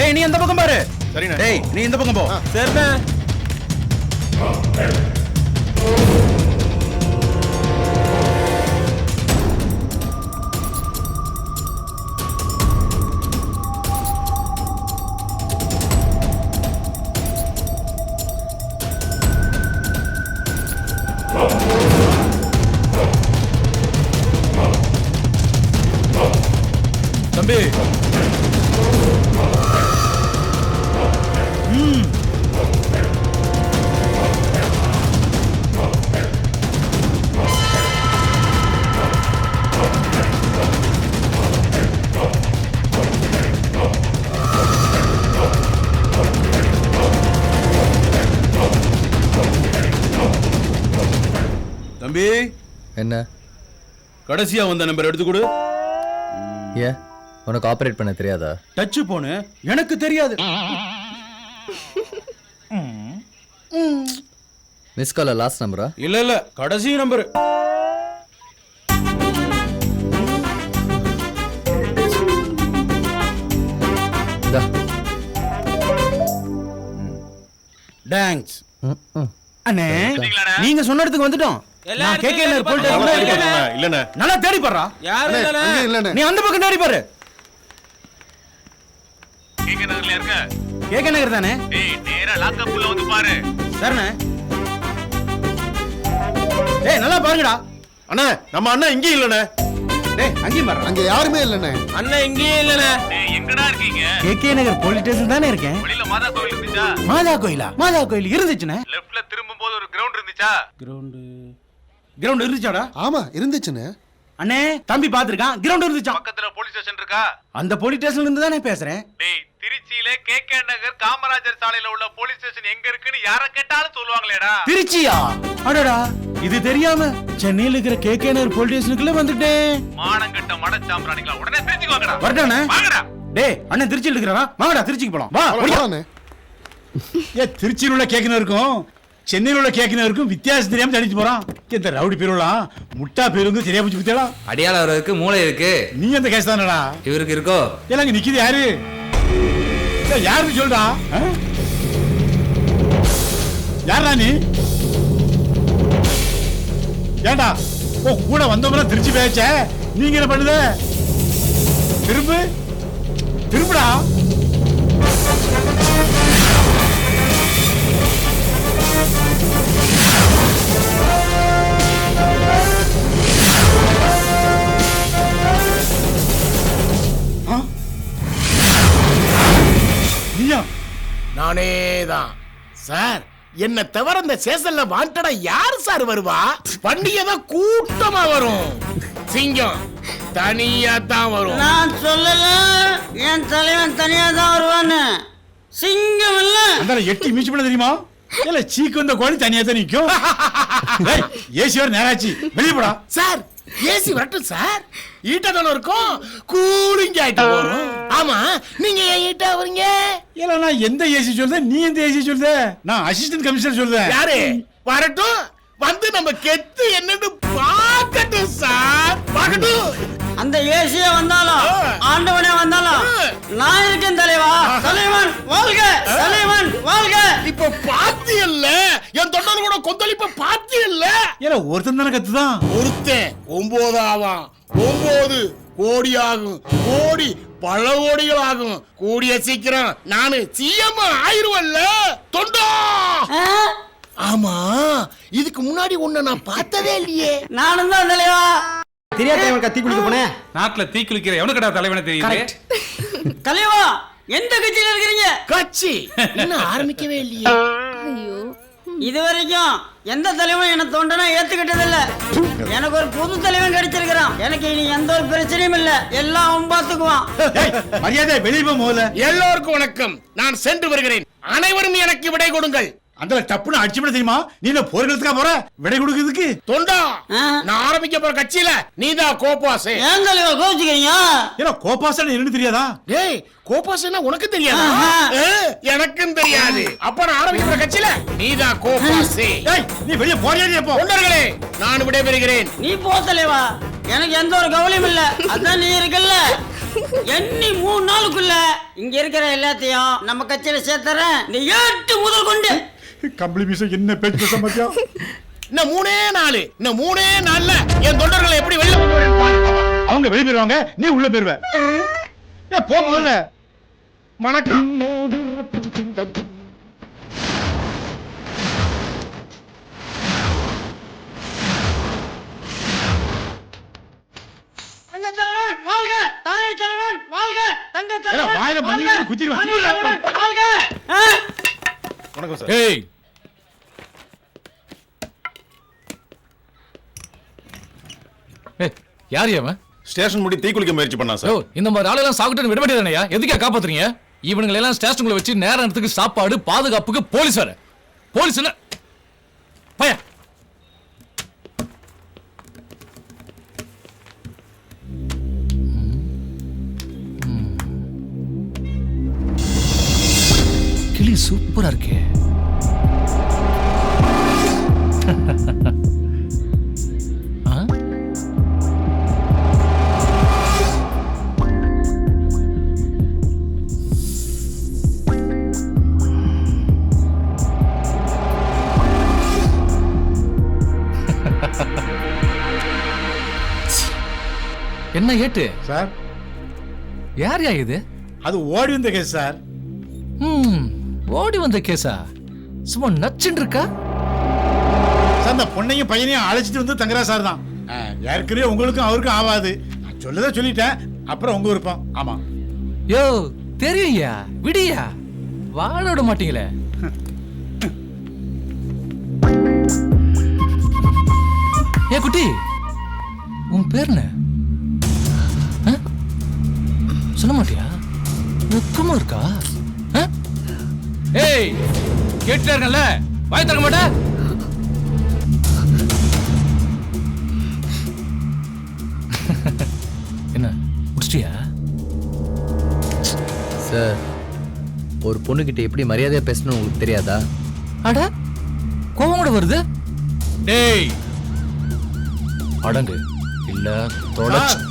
டேய் நீ அந்த பக்கம் பாரு. சரிண்ணே. டேய் நீ இந்த பக்கம் போ. சரிண்ணே. தம்பி தம்பி என்ன கடைசியா வந்த நம்பர் எடுத்து கொடு. ஏன் உனக்கு ஆப்ரேட் பண்ண தெரியாதா? டச் போனு எனக்கு தெரியாது. மிஸ் கால லாஸ்ட் நம்பரா? இல்ல இல்ல கடைசி நம்பர். தேங்க்ஸ் அண்ணே. நீங்க சொன்ன இடத்துக்கு வந்துட்டோம். நான் கேக்கேல போல்ட் இல்லண்ணே. நல்லா தேடி பாறா. யாரு இல்லண்ணே? நீ அந்த பக்கம் தேடி பாரு. கேக்க நகர்ல இருக்க. கேக்க நகர் தானே? டேய் நேரா லாக்கப் உள்ள வந்து பாரு. சரிண்ணே. டேய் நல்லா பாருங்கடா. அண்ணா நம்ம அண்ணா இங்கே இல்லண்ணே. டேய் அங்கேயும் பாரு. அங்க யாருமே இல்லண்ணே. அண்ணன் இங்கேயே இல்லண்ணே. டேய் எங்கடா இருக்கீங்க? கேகே நகர் போலீஸ் ஸ்டேஷன் தானே இருக்கேன். வெளியில மாதா கோயில் இருந்துச்சா? மாதா கோயிலா? மாதா கோயில் இருந்துச்சுனே. லெஃப்ட்ல திரும்பும்போது ஒரு கிரவுண்ட் இருந்துச்சா? கிரவுண்ட் இருந்துச்சாடா? ஆமா இருந்துச்சுண்ணே. அண்ணே தம்பி பாத்துருக்கான். கிரவுண்ட் இருந்துச்சா? பக்கத்துல போலீஸ் ஸ்டேஷன் இருக்கா? அந்த போலீஸ் ஸ்டேஷன்ல இருந்து தானே பேசுறேன். டேய் திருச்சியில கேகே நகர் காமராஜர் சாலையில உள்ள போலீஸ் ஸ்டேஷன் எங்க இருக்குன்னு யார கேட்டாலும் சொல்லுவாங்களேடா. திருச்சியா? அடடா இது தெரியாம சென்னையில இருக்கிற கேகே நகர் போலீஸ் ஸ்டேஷனுக்குள்ள வந்துட்டேன். மானங்கட்ட மடச்சாம்பிராணிகளா உடனே திருச்சிக்கு வாங்கடா. வரட்டானே? வாங்கடா. டேய் அண்ணன் திருச்சியில இருக்கிறாரா? வாங்கடா திருச்சிக்கு போலாம். வா போலாண்ணே. திருச்சியில் உள்ள கேக்கின இருக்கும் சென்னையில் உள்ள கேக்கின இருக்கும் வித்தியாசம் தெரியாம தடிச்சு போறான். இந்த ரவுடி பேருலாம் முட்டா பேருந்து சரியா போச்சு பத்தியாடா. அடியாள இருக்கு மூளை இருக்கு. நீ அந்த கேஸ் தானடா? இவருக்கு இருக்கோ? எல்லாம் இங்க நிக்குது யாரு? யாருன்னு சொல்றா? யாரா நீ? ஏண்டா ஓ கூட வந்தவங்க திருச்சி பேச்ச நீங்க என்ன பண்ணுத? திரும்பு திரும்புடா. நானேதான் சார். என்ன தவிர இந்த சேசல்ல வாண்டடா யார் சார் வருவா? பண்டிகை தான் கூட்டமா வரும். சிங்கம் தனியா தான் வரும். நான் சொல்லல என் தலைவன் தனியா தான் வருவான்னு. சிங்கம் இல்ல அந்த எட்டி மீச்சு பண்ண தெரியுமா? இல்ல சீக்கு வந்த கோழி தனியா தான் நிக்கும். ஏசி வர நேராச்சு வெளியே போடா. சார் ஏசி வரட்டும் சார். ஈட்டா தானே இருக்கும். கூலிங் ஆயிட்டு போறோம். ஆமா நீங்க ஏன் ஈட்டா வரீங்க? இல்ல நான் எந்த ஏசி சொல்றேன் நீ எந்த ஏசி சொல்ற? நான் அசிஸ்டன்ட் கமிஷனர் சொல்றேன். யாரு வரட்டும் வந்து நம்ம கெத்து என்னன்னு பார்க்கட்டும் சார். பார்க்கட்டும். அந்த ஏசியே வந்தாலும் ஆண்டவனே வந்தாலும் நான் இருக்கேன் தலைவா. தலைவன் வாழ்க, தலைவன் வாழ்க. இப்ப பாத்தி இல்ல என் தொண்டர் கூட கொந்தளிப்ப பாத்தி இல்ல. இல்ல ஒருத்தன் தானே கத்துதான். ஒருத்தன் 9 ஆவான். 9 கோடி ஆகும். கோடி பல கோடிகள் ஆகும். கூடிய சீக்கிரம் நானு சிஎம் ஆயிருவல்ல தொண்டா. ஆமா இதுக்கு முன்னாடி உன்னை நான் பார்த்ததே இல்லையே. நானும் தான் தலைவா. தெரியாத கத்தி குளிக்க போனேன். நாட்டுல தீ குளிக்கிற எவனுக்கடா தலைவனை தெரியுது? தலைவா எந்த கட்சியில இருக்கிறீங்க? கட்சி இன்னும் ஆரம்பிக்கவே இல்லையே. இது வரைக்கும் எந்த தலைவனும் என்ன தோண்டனா ஏத்துக்கிட்டதில்ல. எனக்கு ஒரு புது தலைவன் கிடைச்சிருக்கிறான். எனக்கு இனி எந்த ஒரு பிரச்சனையும் இல்ல. எல்லாம் அவன் பாத்துக்குவான். மரியாதை வெளியே போ முதல்ல. எல்லோருக்கும் வணக்கம். நான் சென்று வருகிறேன். அனைவரும் எனக்கு விடை கொடுங்கள். அந்த டப்புன்னு அடிச்சு விட தெரியுமா? நீ என்ன போர்க்களத்துக்கா போற விடை கொடுக்கிறதுக்கு? தொண்டா நான் ஆரம்பிக்க போற கட்சியில நீதான் கோபாசே. ஏன் தலைவா கோச்சுக்கிறீங்க? ஏன்னா கோபாசன் என்னன்னு தெரியாதா? டேய் கோபாசனா உனக்கு தெரியாதா? எனக்கும் தெரியாது. அப்ப நான் ஆரம்பிக்க போற கட்சியில நீதான் கோபாசே. டேய் நீ வெளிய போறியா? நீ போ. தொண்டர்களே நான் விடைபெறுகிறேன். நீ போ தலைவா. எனக்கு எந்த ஒரு கவலையும் இல்ல. அதான் நீ இருக்கல்ல. எண்ணி 3 நாளுக்குள்ள இங்க இருக்கிற எல்லாத்தையும் நம்ம கட்சியில சேர்த்துறேன். இந்த ஏட்டு முதல் கொண்டு கம்பளி மீச என்ன பேச்சு பேச மாட்டியா? இன்னும் 3 நாள்ல என் தொண்டர்களை எப்படி வெளில கொண்டு வரேன்? அவங்க வெளியே போயிருவாங்க, நீ உள்ள போயிருவ. போ முதல்ல. வணக்கம். வாயில மண்ணி குத்திடுவான். வணக்கம் சார். ஏய் யார் அவன்? ஸ்டேஷன் முடி தீக்குளிக்க முயற்சி பண்ணா சார். இந்த மாதிரி ஆளெல்லாம் சாப்பிட்டு விட வேண்டியதானயா? எதுக்கா காப்பாத்துறீங்க? இவனுங்களை எல்லாம் ஸ்டேஷனுக்குள்ள வச்சு நேரத்துக்கு சாப்பாடு பாதுகாப்புக்கு போலீஸ் வர. போலீஸ் என்ன பய கிளி சூப்பரா இருக்கே. என்ன ஏட்டு சார், யார் யா இது? அது ஓடி வந்த கேஸ் சார். ஓடி வந்த கேஸா? சும்மா நச்சுன்னு இருக்கா? சார், அந்த பொண்ணையும் பையனையும் அழைச்சிட்டு வந்து தங்குறா சார் தான். ஏற்கனவே உங்களுக்கும் அவருக்கும் ஆகாது. நான் சொல்லதை சொல்லிட்டேன், அப்புறம் உங்க விருப்பம். ஆமா. யோ தெரியுயா, விடியா, வாழ விட மாட்டீங்களே. ஏ குட்டி, உன் பேர் என்ன? சொல்ல மாட்டியா? வெக்கமா இருக்கா? ஏய், கேட்டுட்டே இருக்கல, வாய் திறக்க மாட்டே? என்ன முடிச்சிட்டியா? சார், ஒரு பொண்ணுகிட்ட எப்படி மரியாதையா பேசணும் உங்களுக்கு தெரியாதா? அட, கோவம் கூட வருது. டேய், அடங்கு இல்ல தொலைச்சு.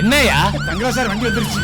என்னையா? தங்குறா சார், வண்டி வந்துருச்சு.